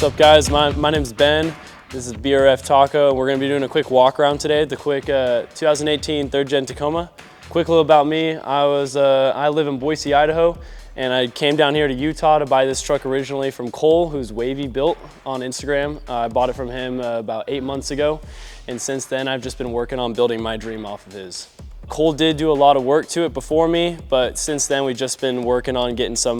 What's up, guys? My name's Ben. This is BRF Taco. We're going to be doing a quick walk around today, the quick 2018 3rd Gen Tacoma. Quick little about me, I live in Boise, Idaho, and I came down here to Utah to buy this truck originally from Cole, who's Wavy Built on Instagram. I bought it from him about 8 months ago, and since then I've just been working on building my dream off of his. Cole did do a lot of work to it before me, but since then we've just been working on getting some,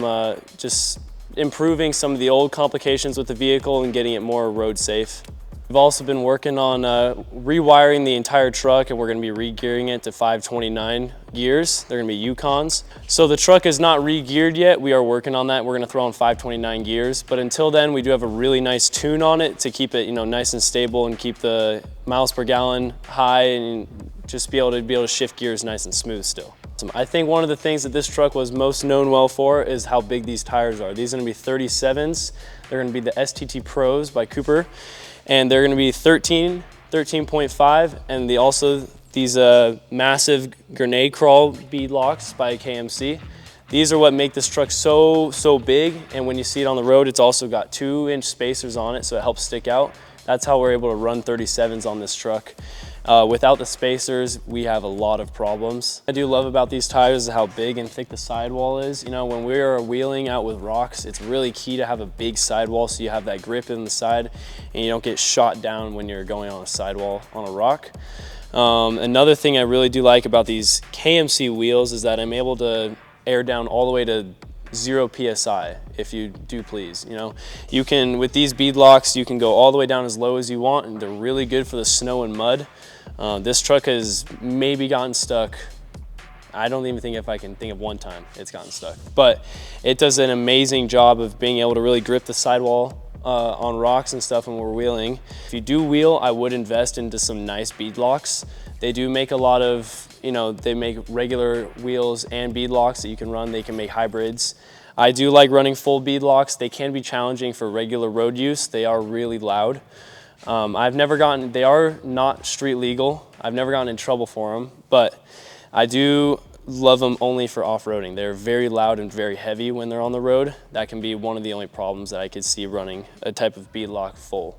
just improving some of the old complications with the vehicle and getting it more road safe. We've also been working on rewiring the entire truck, and we're going to be re-gearing it to 529 gears. They're going to be Yukons. So the truck is not re-geared yet. We are working on that. We're going to throw on 529 gears, but until then we do have a really nice tune on it to keep it, nice and stable and keep the miles per gallon high and just be able to shift gears nice and smooth still. I think one of the things that this truck was most known well for is how big these tires are. These are going to be 37's. They're going to be the STT Pros by Cooper, and they're going to be 13.5, and these massive grenade crawl bead locks by KMC. These are what make this truck so big, and when you see it on the road, it's also got 2-inch spacers on it, so it helps stick out. That's how we're able to run 37's on this truck. Without the spacers, we have a lot of problems. I do love about these tires is how big and thick the sidewall is. When we are wheeling out with rocks, it's really key to have a big sidewall so you have that grip in the side and you don't get shot down when you're going on a sidewall on a rock. Another thing I really do like about these KMC wheels is that I'm able to air down all the way to 0 PSI, if you do please. You can, with these bead locks, you can go all the way down as low as you want, and they're really good for the snow and mud. This truck has maybe gotten stuck. I don't even think if I can think of one time it's gotten stuck, but it does an amazing job of being able to really grip the sidewall on rocks and stuff when we're wheeling. If you do wheel, I would invest into some nice bead locks. They do make a lot of, they make regular wheels and bead locks that you can run. They can make hybrids. I do like running full bead locks. They can be challenging for regular road use. They are really loud. They are not street legal. I've never gotten in trouble for them, but I do love them only for off-roading. They're very loud and very heavy when they're on the road. That can be one of the only problems that I could see running a type of bead lock full.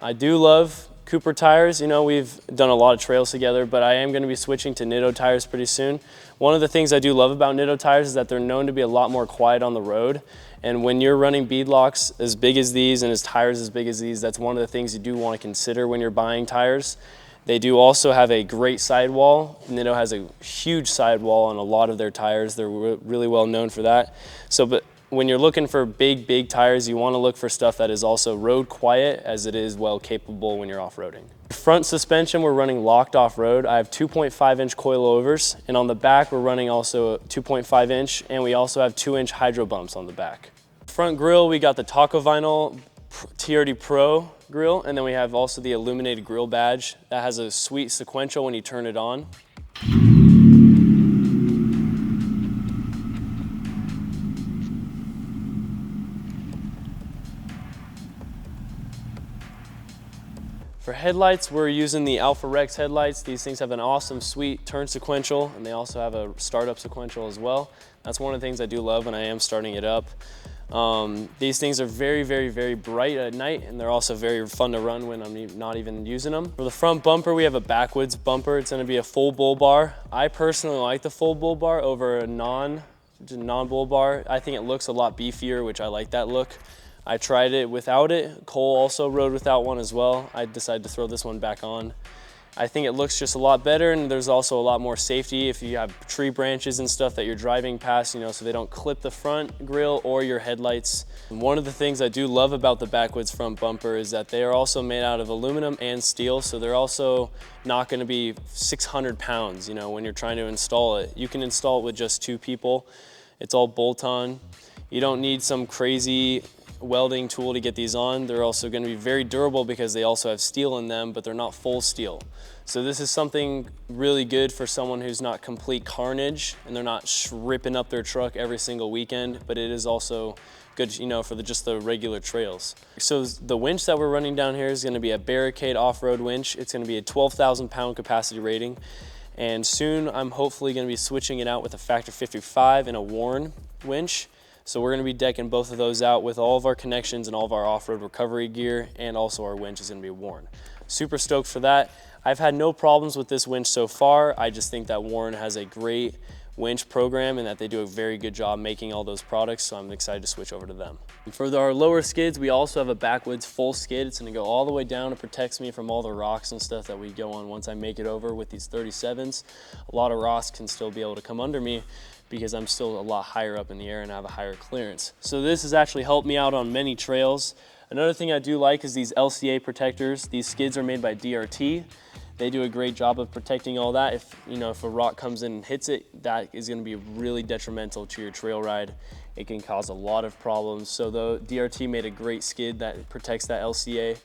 I do love Cooper tires. We've done a lot of trails together, but I am going to be switching to Nitto tires pretty soon. One of the things I do love about Nitto tires is that they're known to be a lot more quiet on the road. And when you're running bead locks as big as these and as tires as big as these, that's one of the things you do want to consider when you're buying tires. They do also have a great sidewall. Nitto has a huge sidewall on a lot of their tires. They're really well known for that. But when you're looking for big tires, you want to look for stuff that is also road quiet as it is well capable when you're off-roading. Front suspension, we're running locked off-road. I have 2.5-inch coilovers, and on the back we're running also a 2.5-inch, and we also have 2-inch hydro bumps on the back. Front grille, we got the Taco Vinyl TRD Pro grill, and then we have also the illuminated grill badge that has a sweet sequential when you turn it on. For headlights, we're using the Alpharex Headlights. These things have an awesome, sweet turn sequential, and they also have a startup sequential as well. That's one of the things I do love when I am starting it up. These things are very bright at night, and they're also very fun to run when I'm not even using them. For the front bumper, we have a Backwoods bumper. It's going to be a full bull bar. I personally like the full bull bar over a non-bull bar. I think it looks a lot beefier, which I like that look. I tried it without it. Cole also rode without one as well. I decided to throw this one back on. I think it looks just a lot better, and there's also a lot more safety if you have tree branches and stuff that you're driving past, so they don't clip the front grille or your headlights. And one of the things I do love about the Backwoods front bumper is that they are also made out of aluminum and steel, so they're also not going to be 600 pounds, when you're trying to install it. You can install it with just 2 people. It's all bolt-on. You don't need some crazy welding tool to get these on. They're also going to be very durable because they also have steel in them, but they're not full steel. So this is something really good for someone who's not complete carnage and they're not ripping up their truck every single weekend, but it is also good, for just the regular trails. So the winch that we're running down here is going to be a Barricade off-road winch. It's going to be a 12,000 pound capacity rating, and soon I'm hopefully going to be switching it out with a Factor 55 and a Warn winch. So we're going to be decking both of those out with all of our connections and all of our off-road recovery gear, and also our winch is going to be worn. Super stoked for that. I've had no problems with this winch so far. I just think that Warren has a great winch program and that they do a very good job making all those products, so I'm excited to switch over to them. And for our lower skids, we also have a Backwoods full skid. It's going to go all the way down. It protects me from all the rocks and stuff that we go on once I make it over with these 37's. A lot of rocks can still be able to come under me because I'm still a lot higher up in the air and I have a higher clearance. So this has actually helped me out on many trails. Another thing I do like is these LCA protectors. These skids are made by DRT. They do a great job of protecting all that. If a rock comes in and hits it, that is going to be really detrimental to your trail ride. It can cause a lot of problems. So the DRT made a great skid that protects that LCA,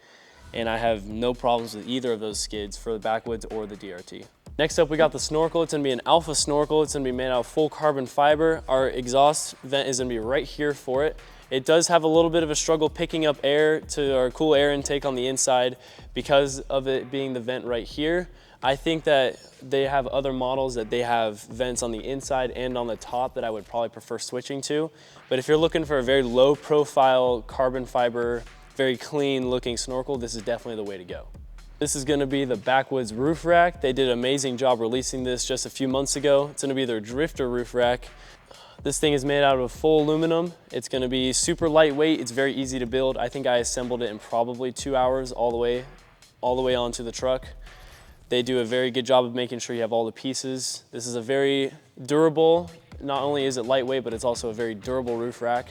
and I have no problems with either of those skids for the Backwoods or the DRT. Next up, we got the snorkel. It's going to be an Alpha snorkel. It's going to be made out of full carbon fiber. Our exhaust vent is going to be right here for it. It does have a little bit of a struggle picking up air to our cool air intake on the inside because of it being the vent right here. I think that they have other models that they have vents on the inside and on the top that I would probably prefer switching to. But if you're looking for a very low profile carbon fiber, very clean looking snorkel, this is definitely the way to go. This is going to be the Backwoods roof rack. They did an amazing job releasing this just a few months ago. It's going to be their drifter roof rack. This thing is made out of full aluminum. It's going to be super lightweight. It's very easy to build. I think I assembled it in probably 2 hours all the way onto the truck. They do a very good job of making sure you have all the pieces. This is a very durable, not only is it lightweight, but it's also a very durable roof rack.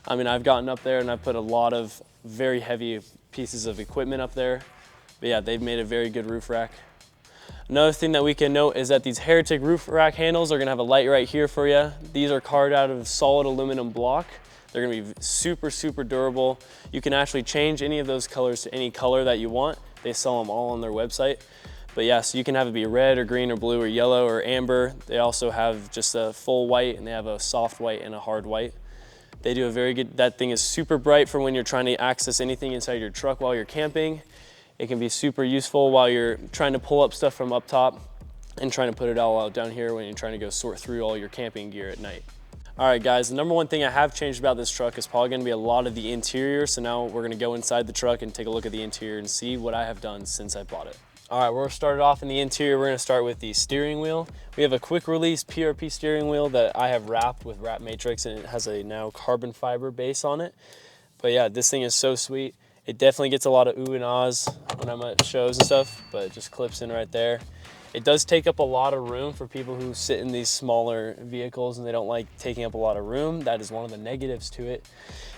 I mean, I've gotten up there and I've put a lot of very heavy pieces of equipment up there. But yeah, they've made a very good roof rack. Another thing that we can note is that these Heretic roof rack handles are going to have a light right here for you. These are carved out of solid aluminum block. They're going to be super, super durable. You can actually change any of those colors to any color that you want. They sell them all on their website. But yeah, so you can have it be red or green or blue or yellow or amber. They also have just a full white, and they have a soft white and a hard white. They do a very good, that thing is super bright for when you're trying to access anything inside your truck while you're camping. It can be super useful while you're trying to pull up stuff from up top and trying to put it all out down here when you're trying to go sort through all your camping gear at night. All right, guys, the number one thing I have changed about this truck is probably going to be a lot of the interior. So now we're going to go inside the truck and take a look at the interior and see what I have done since I bought it. All right, we're started off in the interior. We're going to start with the steering wheel. We have a quick release PRP steering wheel that I have wrapped with wrap matrix, and it has a now carbon fiber base on it. But yeah, this thing is so sweet. It definitely gets a lot of ooh and ahs when I'm at shows and stuff, but it just clips in right there. It does take up a lot of room for people who sit in these smaller vehicles and they don't like taking up a lot of room. That is one of the negatives to it.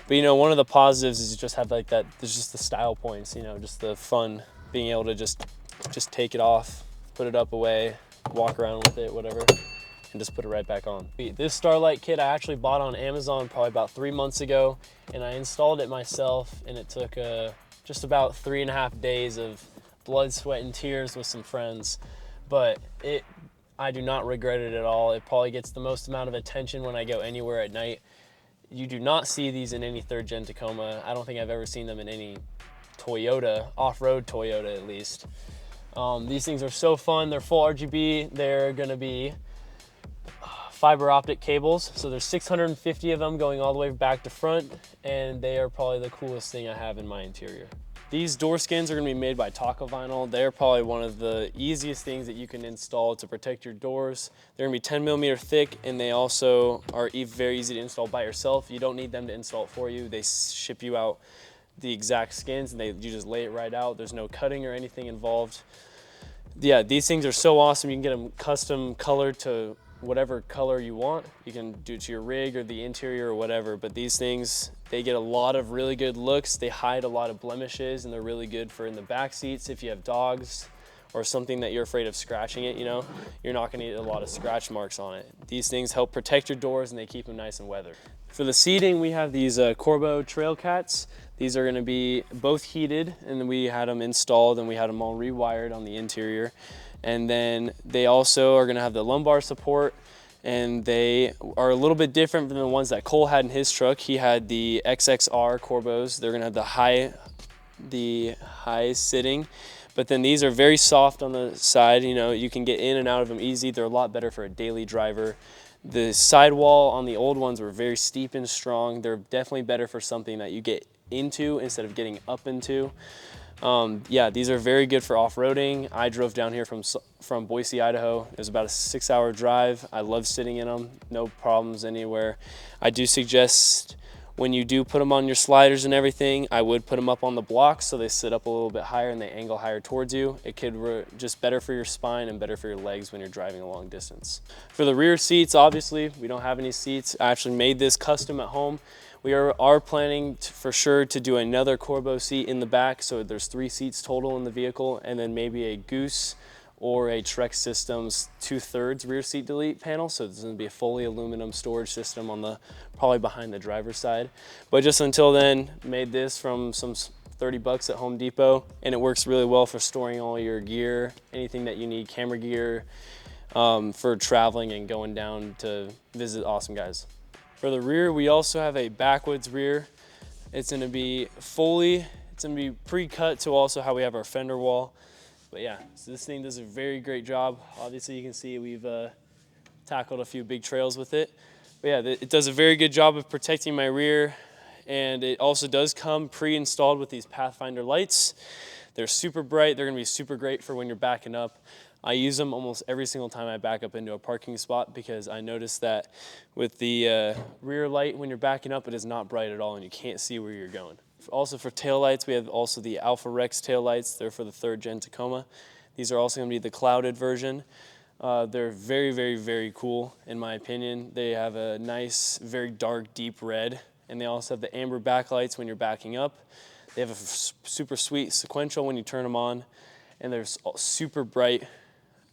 But you know, one of the positives is you just have like that, there's just the style points, you know, just the fun, being able to just take it off, put it up away, walk around with it, whatever, and just put it right back on. This Starlight kit I actually bought on Amazon probably about 3 months ago, and I installed it myself, and it took just about 3.5 days of blood, sweat, and tears with some friends. But I do not regret it at all. It probably gets the most amount of attention when I go anywhere at night. You do not see these in any 3rd Gen Tacoma. I don't think I've ever seen them in any Toyota, off-road Toyota at least. These things are so fun. They're full RGB. They're gonna be fiber optic cables. So there's 650 of them going all the way back to front, and they are probably the coolest thing I have in my interior. These door skins are gonna be made by Taco Vinyl. They're probably one of the easiest things that you can install to protect your doors. They're gonna be 10mm thick, and they also are very easy to install by yourself. You don't need them to install it for you. They ship you out the exact skins, and you just lay it right out. There's no cutting or anything involved. Yeah, these things are so awesome. You can get them custom colored to whatever color you want. You can do it to your rig or the interior or whatever, but these things, they get a lot of really good looks. They hide a lot of blemishes, and they're really good for in the back seats if you have dogs or something that you're afraid of scratching it, you know, you're not gonna get a lot of scratch marks on it. These things help protect your doors, and they keep them nice and weathered. For the seating, we have these Corbeau Trail Cats. These are gonna be both heated, and then we had them installed and we had them all rewired on the interior. And then they also are gonna have the lumbar support, and they are a little bit different from the ones that Cole had in his truck. He had the XXR Corbeaus. They're gonna have the high sitting, but then these are very soft on the side. You know, you can get in and out of them easy. They're a lot better for a daily driver. The sidewall on the old ones were very steep and strong. They're definitely better for something that you get into instead of getting up into. Yeah, these are very good for off-roading. I drove down here from Boise, Idaho. It was about a 6-hour drive. I love sitting in them, no problems anywhere. I do suggest when you do put them on your sliders and everything, I would put them up on the blocks so they sit up a little bit higher and they angle higher towards you. It could just better for your spine and better for your legs when you're driving a long distance. For the rear seats, obviously, we don't have any seats. I actually made this custom at home. We are planning for sure to do another Corbeau seat in the back, so there's 3 seats total in the vehicle, and then maybe a Goose or a Trek Systems 2/3 rear seat delete panel. So there's going to be a fully aluminum storage system on the probably behind the driver's side. But just until then, made this from some 30 bucks at Home Depot, and it works really well for storing all your gear, anything that you need, camera gear, for traveling and going down to visit awesome guys. For the rear, we also have a Backwoods rear. It's going to be pre-cut to also how we have our fender wall. But yeah, so this thing does a very great job. Obviously you can see we've tackled a few big trails with it. But yeah, it does a very good job of protecting my rear, and it also does come pre-installed with these Pathfinder lights. They're super bright. They're going to be super great for when you're backing up. I use them almost every single time I back up into a parking spot because I noticed that with the rear light when you're backing up, it is not bright at all and you can't see where you're going. Also for taillights, we have also the Alpharex taillights. They're for the 3rd Gen Tacoma. These are also going to be the clouded version. They're very, very, very cool in my opinion. They have a nice, very dark, deep red, and they also have the amber backlights when you're backing up. They have a super sweet sequential when you turn them on, and they're super bright,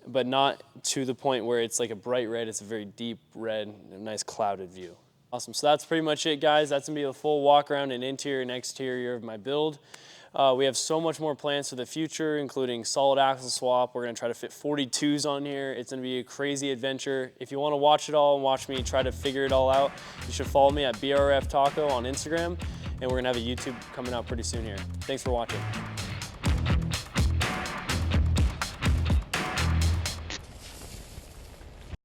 but not to the point where it's like a bright red. It's a very deep red, a nice clouded view. Awesome, so that's pretty much it, guys. That's gonna be the full walk around and interior and exterior of my build. We have so much more plans for the future, including solid axle swap. We're gonna try to fit 42s on here. It's gonna be a crazy adventure. If you wanna watch it all and watch me try to figure it all out, you should follow me at BRF Taco on Instagram, and we're gonna have a YouTube coming out pretty soon here. Thanks for watching.